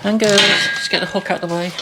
And girls, let's get the hook out of the way.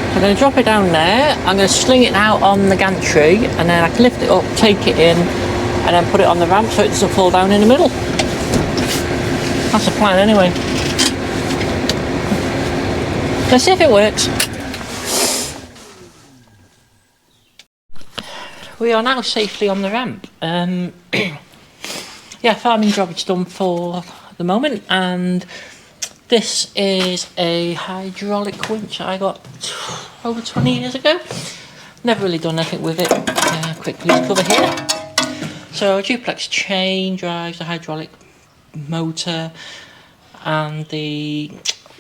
I'm going to drop it down there, I'm going to sling it out on the gantry, and then I can lift it up, take it in, and then put it on the ramp so it doesn't fall down in the middle. That's the plan anyway. Let's see if it works. We are now safely on the ramp. Yeah, farming job is done for the moment, and this is a hydraulic winch I got over 20 years ago. Never really done anything with it. Quick loose cover here. So a duplex chain drives the hydraulic motor, and the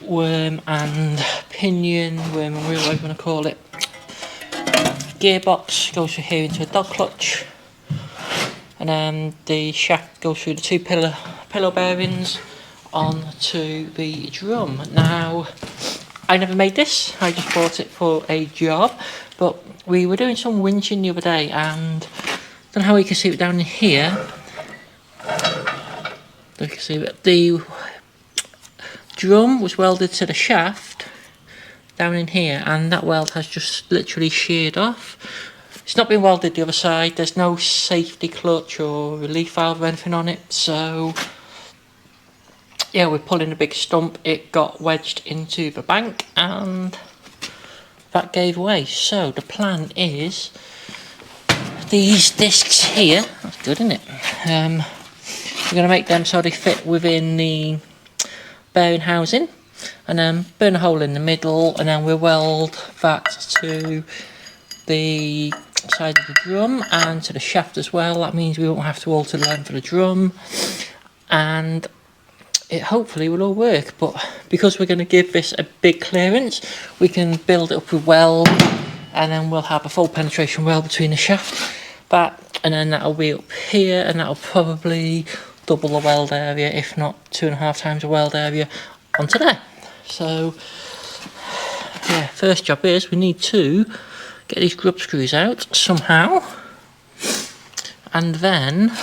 worm and pinion, worm and wheel, whatever you want to call it, gearbox goes through here into a dog clutch, and then the shaft goes through the two pillow bearings onto the drum. Now, I never made this, I just bought it for a job, but we were doing some winching the other day, and I don't know how you can see it down in here. You can see it. The drum was welded to the shaft down in here, and that weld has just literally sheared off. It's not been welded the other side. There's no safety clutch or relief valve or anything on it. So yeah, we're pulling a big stump. It got wedged into the bank and that gave way. So the plan is these discs here. That's good, isn't it? We're going to make them so they fit within the bearing housing, and then burn a hole in the middle, and then we'll weld that to the side of the drum and to the shaft as well. That means we won't have to alter the length of the drum, and it hopefully will all work. But because we're going to give this a big clearance, we can build it up with weld, and then we'll have a full penetration weld between the shaft, and then that'll be up here, and that'll probably double the weld area, if not 2.5 times the weld area onto there. So yeah, first job is we need to get these grub screws out somehow, and then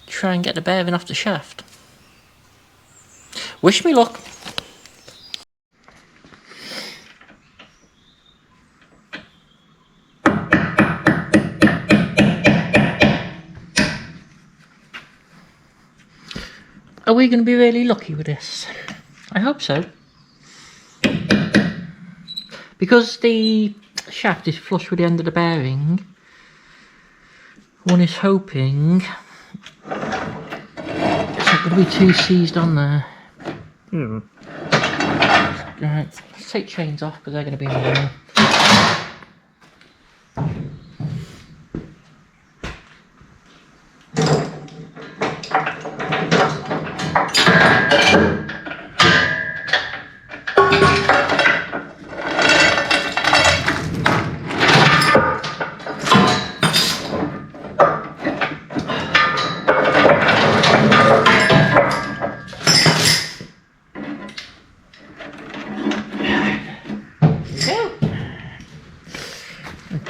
try and get the bearing off the shaft. Wish me luck. Are we going to be really lucky with this? I hope so. Because the shaft is flush with the end of the bearing, one is hoping it's not going to be too seized on there. Right, let's take chains off because they're going to be in the way.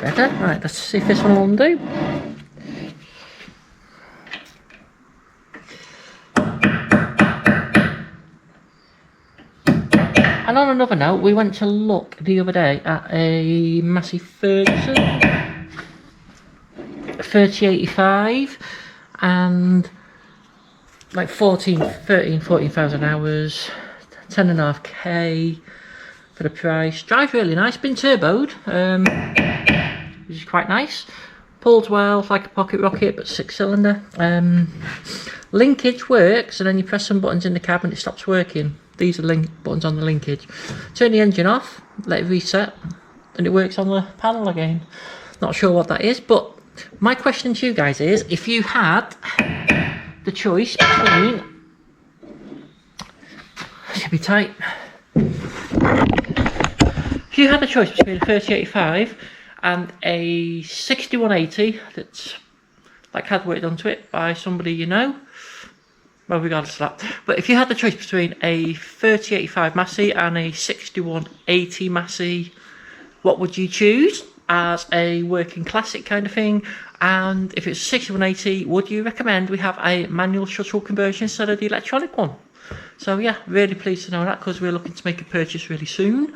Better. Right, let's see if this one will undo. And on another note, we went to look the other day at a Massey Ferguson 3085 and like 14,000 hours, 10.5k for the price. Drives really nice, been turboed, which is quite nice. Pulls well, like a pocket rocket, but 6-cylinder. Linkage works, and then you press some buttons in the cab and it stops working. These are buttons on the linkage. Turn the engine off, let it reset, and it works on the panel again. Not sure what that is, but my question to you guys is, if you had the choice between... Should be tight. If you had the choice between a 3085 and a 6180 that's like had work done to it by somebody you know, well, regardless of that, but if you had the choice between a 3085 Massey and a 6180 Massey, what would you choose as a working classic kind of thing? And if it's 6180, would you recommend we have a manual shuttle conversion instead of the electronic one? So yeah, really pleased to know that, because we're looking to make a purchase really soon.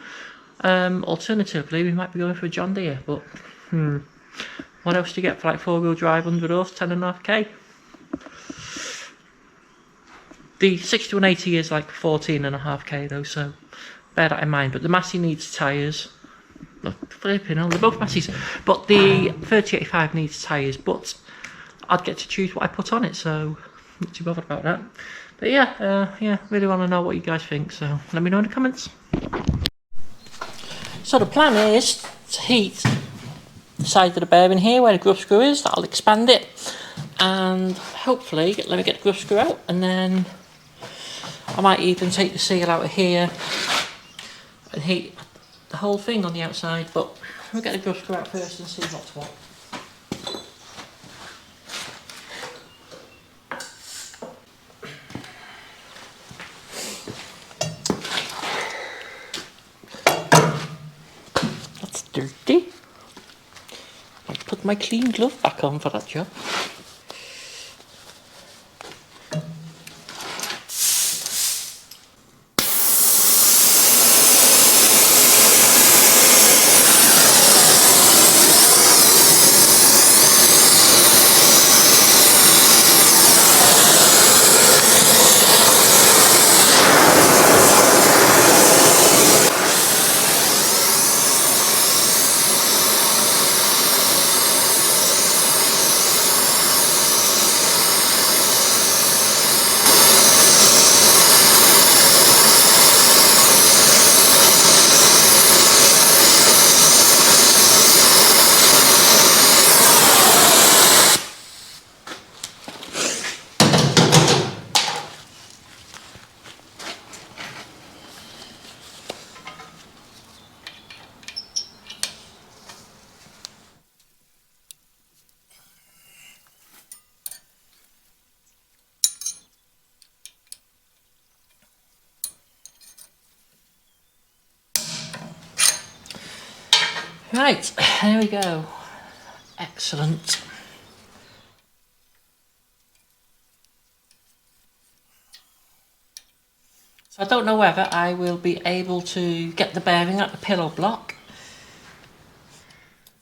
Alternatively, we might be going for a John Deere, but what else do you get for like 4-wheel drive, 100 horse, 10.5k? The 6180 is like 14.5k though, so bear that in mind. But the Massey needs tyres. Flipping hell, they're both Masseys, but the 3085 needs tyres, but I'd get to choose what I put on it, so not too bothered about that. But yeah, really want to know what you guys think, so let me know in the comments. So the plan is to heat the side of the bearing here where the grub screw is. That'll expand it, and hopefully let me get the grub screw out, and then I might even take the seal out of here and heat the whole thing on the outside, but we'll get the grub screw out first and see what's what. That's dirty. I'll put my clean glove back on for that job. Right, there we go. Excellent. So I don't know whether I will be able to get the bearing out the pillow block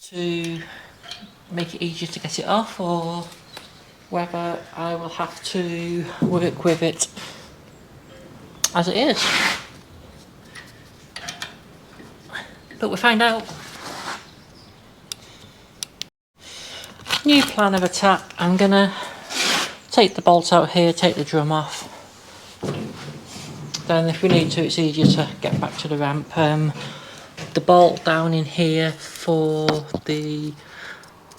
to make it easier to get it off, or whether I will have to work with it as it is. But we'll find out. New plan of attack. I'm gonna take the bolt out here, take the drum off. Then if we need to, it's easier to get back to the ramp. The bolt down in here for the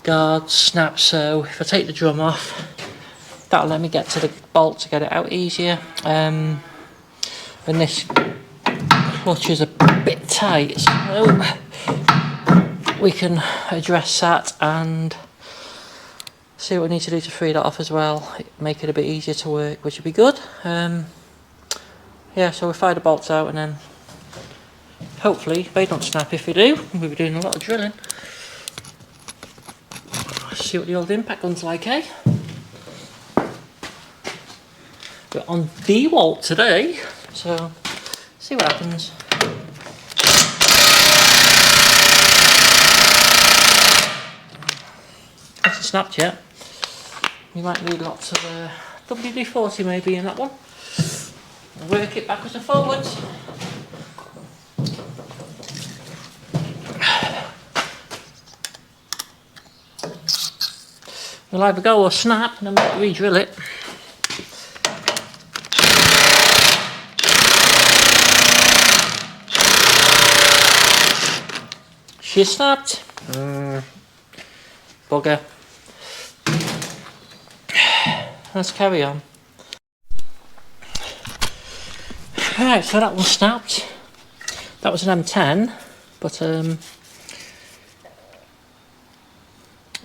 guard snap, so if I take the drum off, that'll let me get to the bolt to get it out easier. And this clutch is a bit tight, so we can address that and see what we need to do to free that off as well, make it a bit easier to work, which would be good. Yeah, so we fire the bolts out and then hopefully they don't snap. If they do, we'll be doing a lot of drilling. See what the old impact gun's like, eh? We're on DeWalt today, so see what happens. Hasn't snapped yet. You might need lots of WD-40 maybe in that one. Work it backwards and forwards. We'll either go or snap and then we'll re-drill it. She snapped. Bugger. Let's carry on. Right, so that one snapped. That was an M10, but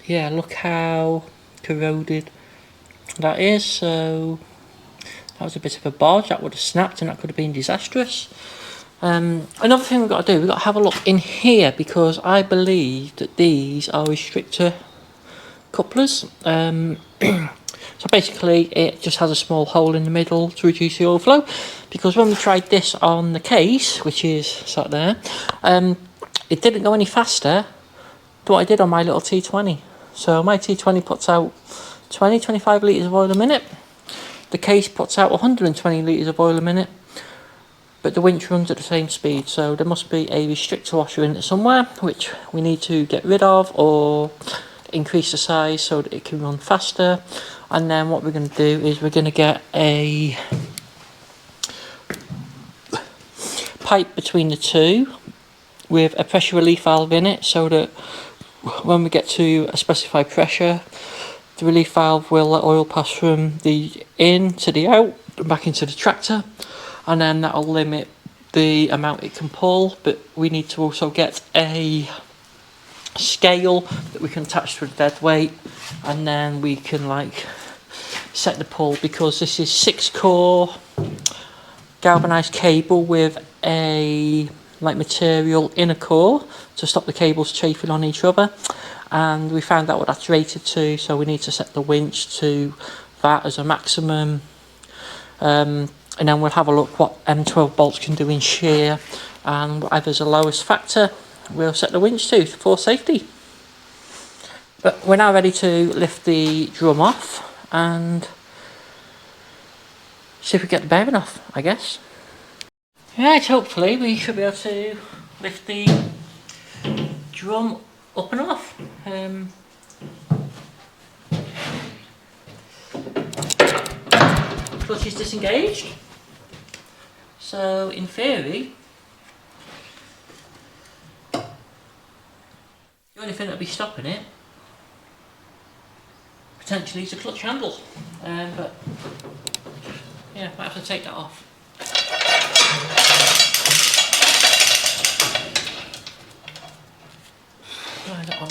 yeah, look how corroded that is. So that was a bit of a bodge. That would have snapped and that could have been disastrous. Another thing we've got to do, we've got to have a look in here, because I believe that these are restrictor couplers. So basically it just has a small hole in the middle to reduce the overflow, because when we tried this on the case, which is sat there, it didn't go any faster than what I did on my little T20. So my T20 puts out 25 litres of oil a minute. The case puts out 120 litres of oil a minute, but the winch runs at the same speed. So there must be a restrictor washer in it somewhere, which we need to get rid of or increase the size so that it can run faster. And then what we're going to do is we're going to get a pipe between the two with a pressure relief valve in it, so that when we get to a specified pressure, the relief valve will let oil pass from the in to the out and back into the tractor, and then that'll limit the amount it can pull. But we need to also get a scale that we can attach to the dead weight, and then we can like set the pull, because this is 6-core galvanized cable with a like material inner core to stop the cables chafing on each other, and we found out what that's rated to, so we need to set the winch to that as a maximum, and then we'll have a look what M12 bolts can do in shear, and whatever's the lowest factor we'll set the winch to for safety. But we're now ready to lift the drum off and see if we get the bearing off, I guess. Right, hopefully we should be able to lift the drum up and off. Clutch is disengaged, so in theory the only thing that'll be stopping it potentially is the clutch handle, but yeah, might have to take that off. Right, that one.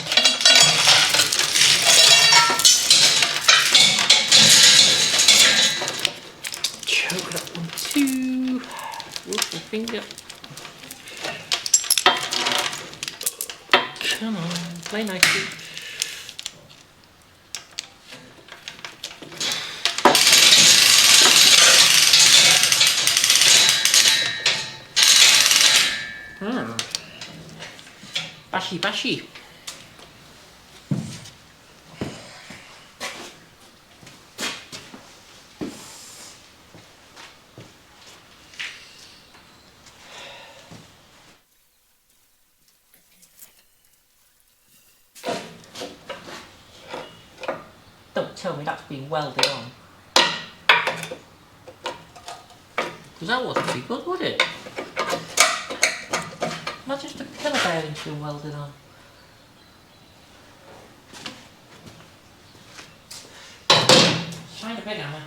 Choke that one too. Oops, my finger. Come on, play nicely. Bashy, bashy. Don't tell me that's been welded on. Because that wasn't very good, would it? Not just a pillar bearing's been welded on. Find a big hammer.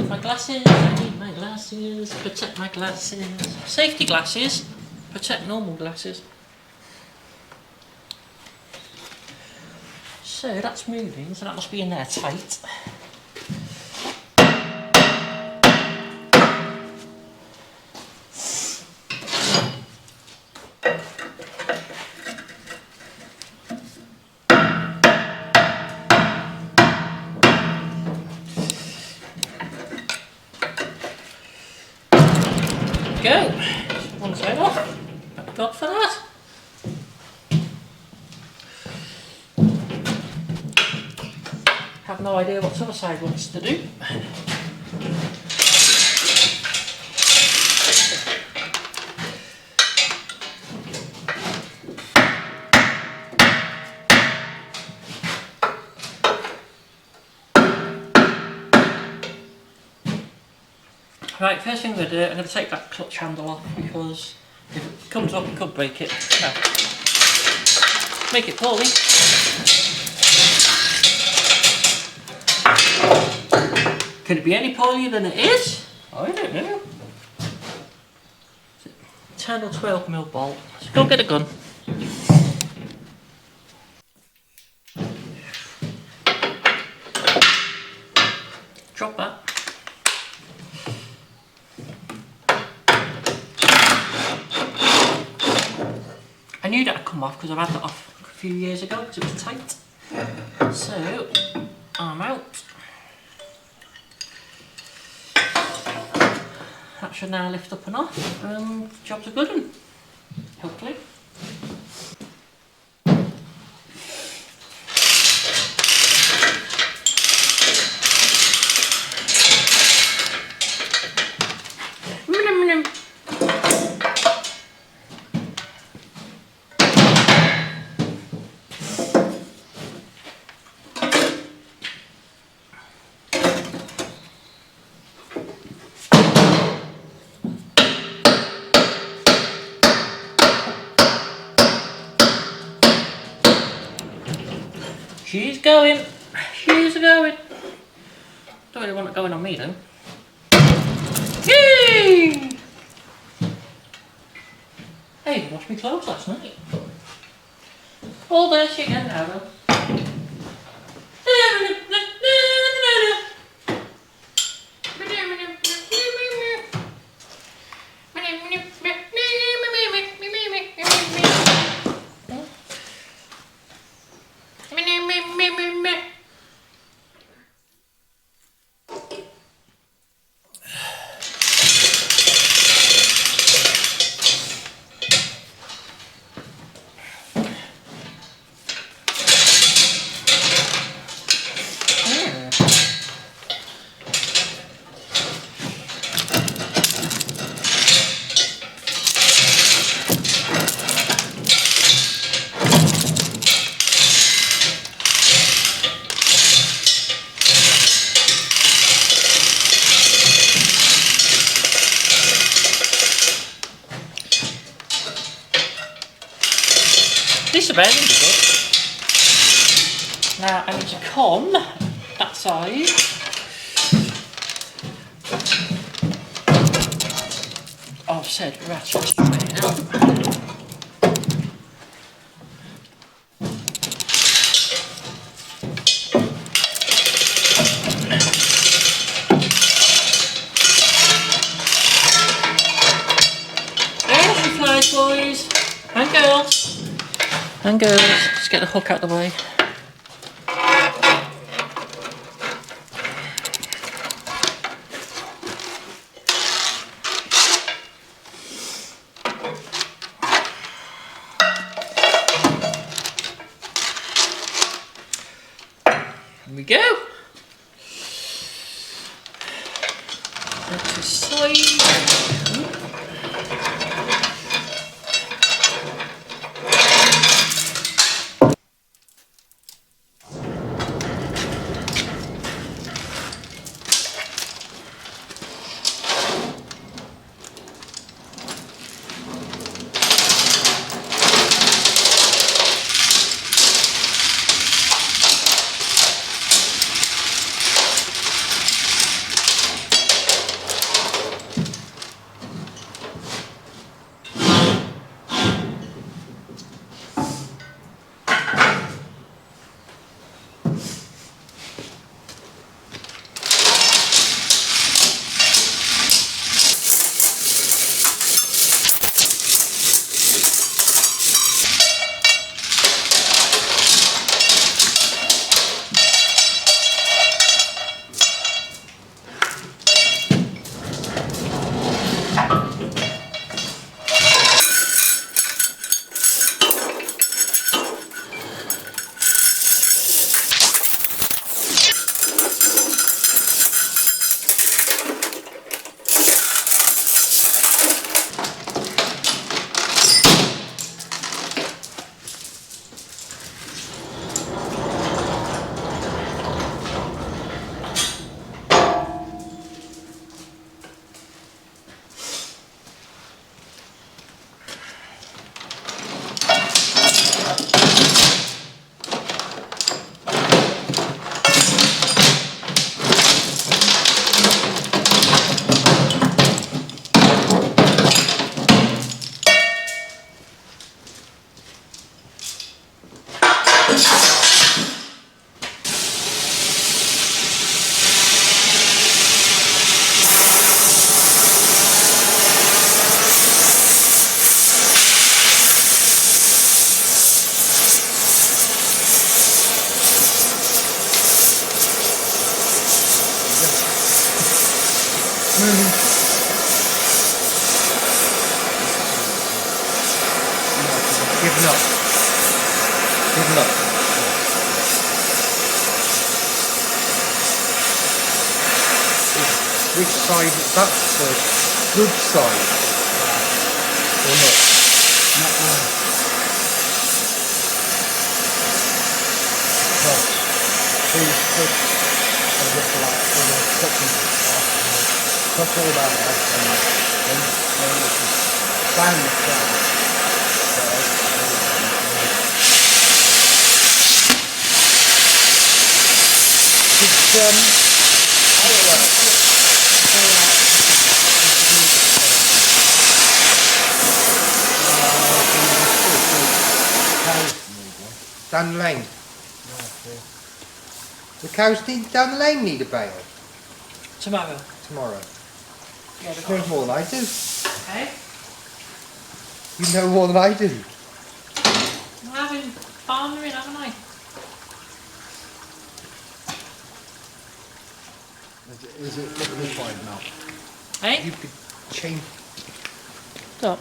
My glasses, I need my glasses, protect my glasses. Safety glasses, protect normal glasses. So that's moving, so that must be in there tight. Go! One side off. Thank God for that. Have no idea what the other side wants to do. Right, first thing I'm going to do, I'm going to take that clutch handle off because if it comes up, it could break it. No. Make it poorly. Could it be any poorlier than it is? I don't know. 10 or 12mm bolt. So go get a gun. Drop that. I knew that had come off because I've had that off a few years ago because it was tight. So, arm out. That should now lift up and off, and job's a good one, hopefully. She's going. She's going. Don't really want it going on me though. Yay! Hey, I washed my clothes last night. All dirty again now though. This about is good. Now I need to comb that side. I've said ratchet straight out. And goes. Just get the hook out of the way. Here we go. That's the side. Giving up. Giving up. Which side is that? The good side? Or not? Not one. Well, please put a ripple out for the cooking stuff. Touch all that out and then we can fan the ground. Down the lane. The cows down the lane need a bale. Tomorrow. Tomorrow. Yeah, You know more than I do. Okay. You know more than I do. I'm having farming, haven't I? Is it liquefied now? Hey? You could change. Stop.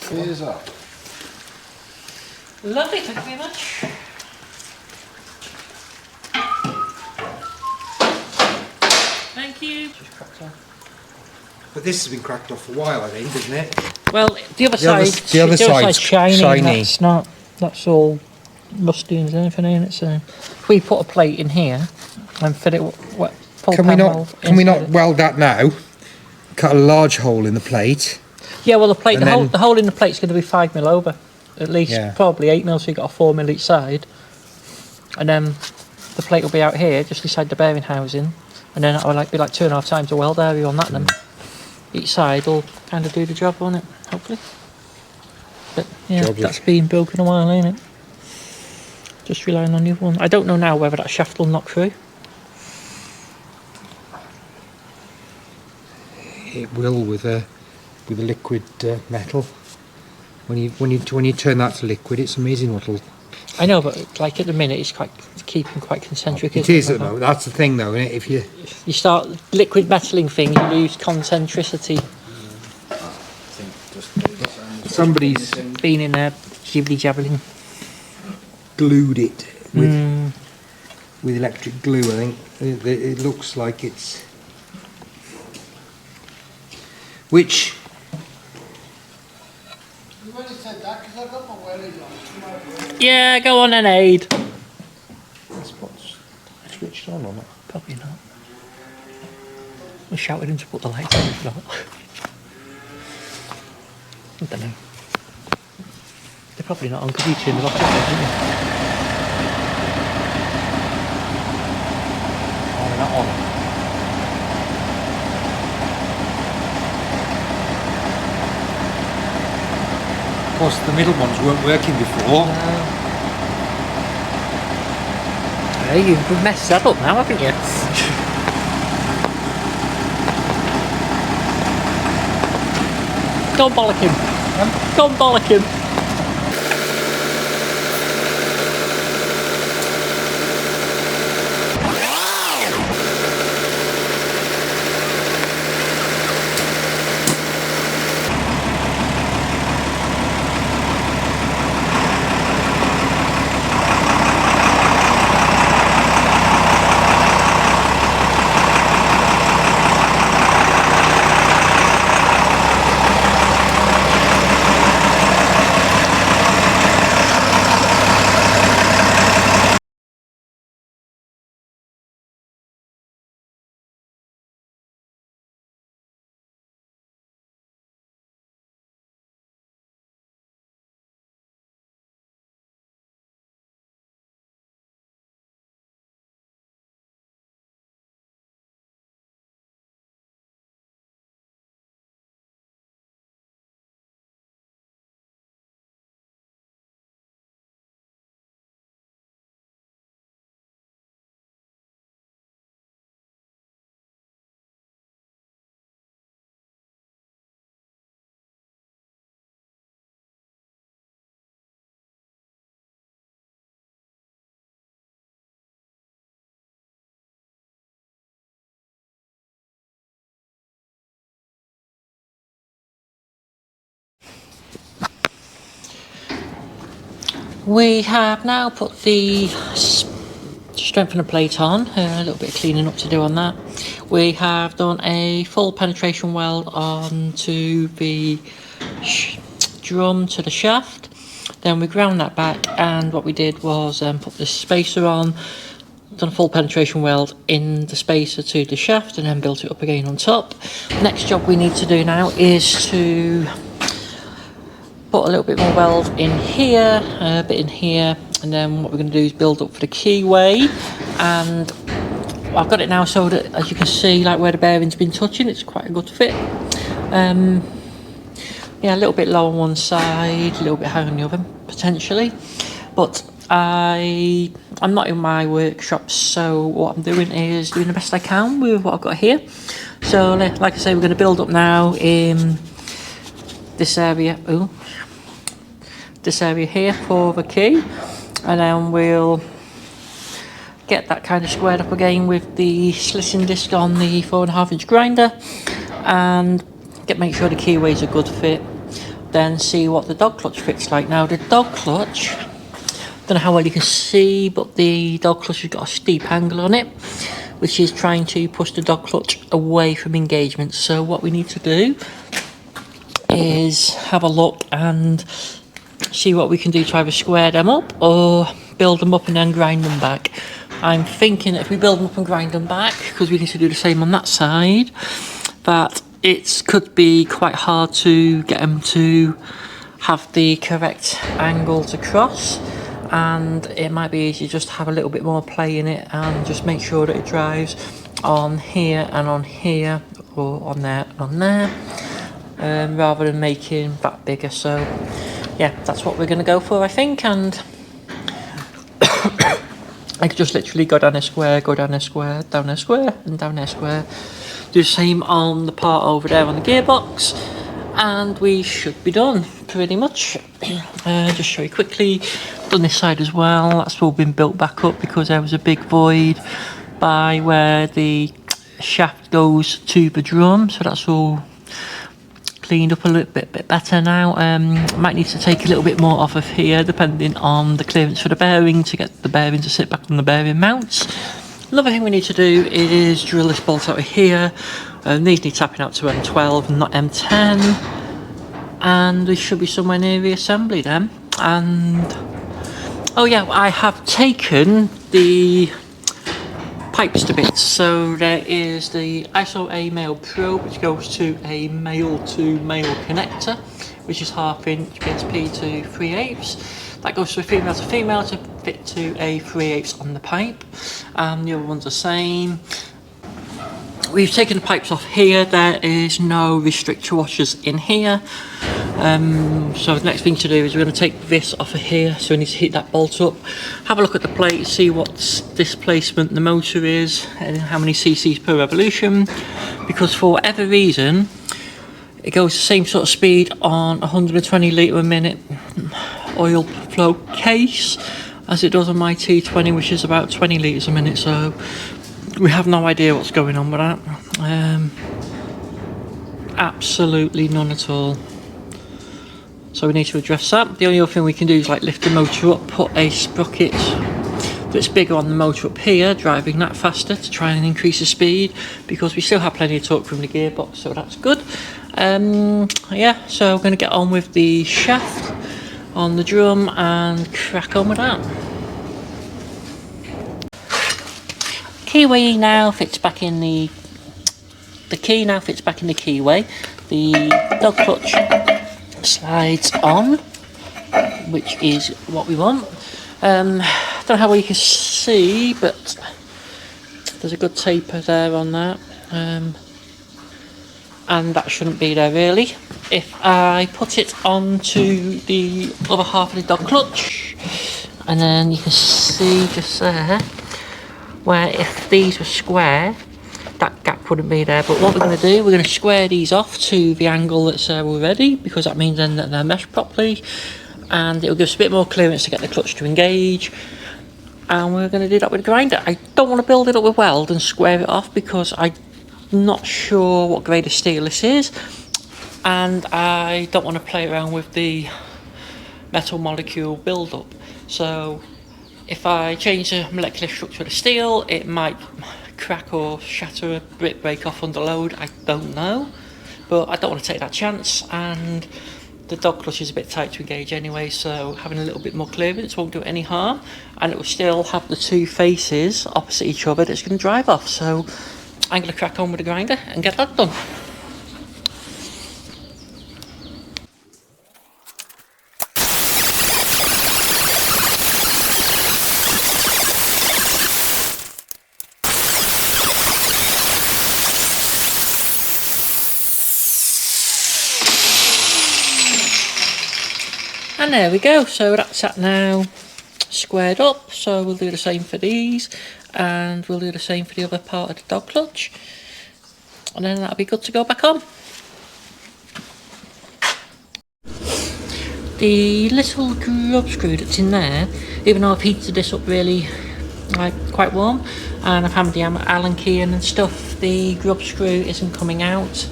Cheers up. Lovely, thank you very much. Thank you. Just cracked off. But this has been cracked off for a while, I think, isn't it? Well, the other side's side's shiny. shiny. That's not. That's all musty and anything in it. So, if we put a plate in here and fit it, Can we not weld that now? Cut a large hole in the plate. Yeah, well, the plate, And then- the hole in the plate's going to be 5 mil over, at least, Yeah. probably 8 mil. So you have got a 4 mil each side, and then the plate will be out here, just beside the bearing housing, and then it'll be like 2.5 times the weld area on that. Then each side will kind of do the job on it, hopefully. But yeah, Jobs that's been broken a while, ain't it? Just relying on the other one. I don't know now whether that shaft will knock through. It will with a liquid metal. When you turn that to liquid, it's amazing what'll. I know, but like at the minute, it's keeping quite concentric. It is at the moment. That's the thing, though, isn't it? If you start liquid metaling thing, you lose concentricity. somebody's Been in there, jibbly jabbling. glued it with electric glue, I think. It looks like it's. Which. Yeah, go on then, Aid. This spot's switched on or not? Probably not. I shouted him to put the lights on if not. I don't know. They're probably not on because you turned them off, didn't you? Oh, they're not on. Of course, the middle ones weren't working before. Hey, you've messed that up now, haven't you? Don't bollock him. Don't bollock him. We have now put the strengthener plate on, a little bit of cleaning up to do on that. We have done a full penetration weld onto the drum to the shaft. Then we ground that back, and what we did was put the spacer on, done a full penetration weld in the spacer to the shaft, and then built it up again on top. Next job we need to do now is to put a little bit more weld in here, a bit in here, and then what we're going to do is build up for the keyway. And I've got it now so that, as you can see, like where the bearing's been touching, it's quite a good fit. Yeah, a little bit low on one side, a little bit high on the other, potentially. But I'm not in my workshop, so what I'm doing is doing the best I can with what I've got here. So, like I say, we're going to build up now in this area. This area here for the key, and then we'll get that kind of squared up again with the slitting disc on the 4.5 inch grinder, and make sure the keyway's a good fit. Then see what the dog clutch fits like. Now the dog clutch, don't know how well you can see, but the dog clutch has got a steep angle on it, which is trying to push the dog clutch away from engagement. So what we need to do is have a look and see what we can do to either square them up or build them up and then grind them back. I'm thinking that if we build them up and grind them back, because we need to do the same on that side, that it could be quite hard to get them to have the correct angle to cross, and it might be easy just to have a little bit more play in it and just make sure that it drives on here and on here, or on there and on there, rather than making that bigger. So yeah, that's what we're going to go for, I think. And I could just literally go down a square, go down a square, down a square, and down a square. Do the same on the part over there on the gearbox, and we should be done pretty much. Just show you quickly, done this side as well. That's all been built back up because there was a big void by where the shaft goes to the drum, so that's all cleaned up a little bit better now. Might need to take a little bit more off of here depending on the clearance for the bearing, to get the bearing to sit back on the bearing mounts. Another thing we need to do is drill this bolt out of here. These need tapping out to M12 and not M10, and we should be somewhere near the assembly then. And oh yeah, I have taken the pipes to bits. So there is the ISO A male probe, which goes to a male to male connector, which is 1/2 inch BSP to 3/8. That goes to a female to fit to a 3/8 on the pipe, and the other one's the same. We've taken the pipes off here. There is no restrictor washers in here. So the next thing to do is we're going to take this off of here, so we need to heat that bolt up, have a look at the plate, see what displacement the motor is and how many cc's per revolution, because for whatever reason it goes the same sort of speed on 120 litre a minute oil flow case as it does on my T20, which is about 20 litres a minute. So we have no idea what's going on with that. Absolutely none at all. So we need to address that. The only other thing we can do is like lift the motor up, put a sprocket that's bigger on the motor up here, driving that faster to try and increase the speed, because we still have plenty of torque from the gearbox, so that's good. Yeah, so we're going to get on with the shaft on the drum and crack on with that. Keyway now fits back in the key now fits back in the keyway. The dog clutch slides on, which is what we want. Don't know how well you can see, but there's a good taper there on that, and that shouldn't be there really. If I put it onto the other half of the dog clutch, and then you can see just there where if these were square, that gap wouldn't be there. But what we're going to do, we're going to square these off to the angle that's there already, because that means then that they're meshed properly, and it'll give us a bit more clearance to get the clutch to engage. And we're going to do that with a grinder. I don't want to build it up with weld and square it off, because I'm not sure what grade of steel this is, and I don't want to play around with the metal molecule build-up. So if I change the molecular structure of the steel, it might crack or shatter, a bit break off under load, I don't know, but I don't want to take that chance. And the dog clutch is a bit tight to engage anyway, so having a little bit more clearance won't do it any harm, and it will still have the two faces opposite each other that's going to drive off. So I'm going to crack on with the grinder and get that done. And there we go, so that's that now squared up. So we'll do the same for these, and we'll do the same for the other part of the dog clutch, and then that'll be good to go back on. The little grub screw that's in there, even though I've heated this up really quite warm, and I've hammered the Allen key in and stuff, the grub screw isn't coming out.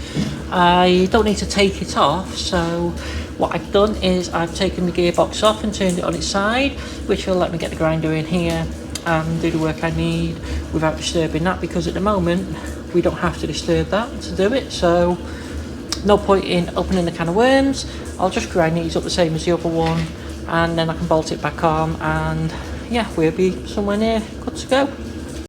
I don't need to take it off, so what I've done is I've taken the gearbox off and turned it on its side, which will let me get the grinder in here and do the work I need without disturbing that, because at the moment we don't have to disturb that to do it. So no point in opening the can of worms. I'll just grind these up the same as the other one, and then I can bolt it back on, and yeah, we'll be somewhere near good to go.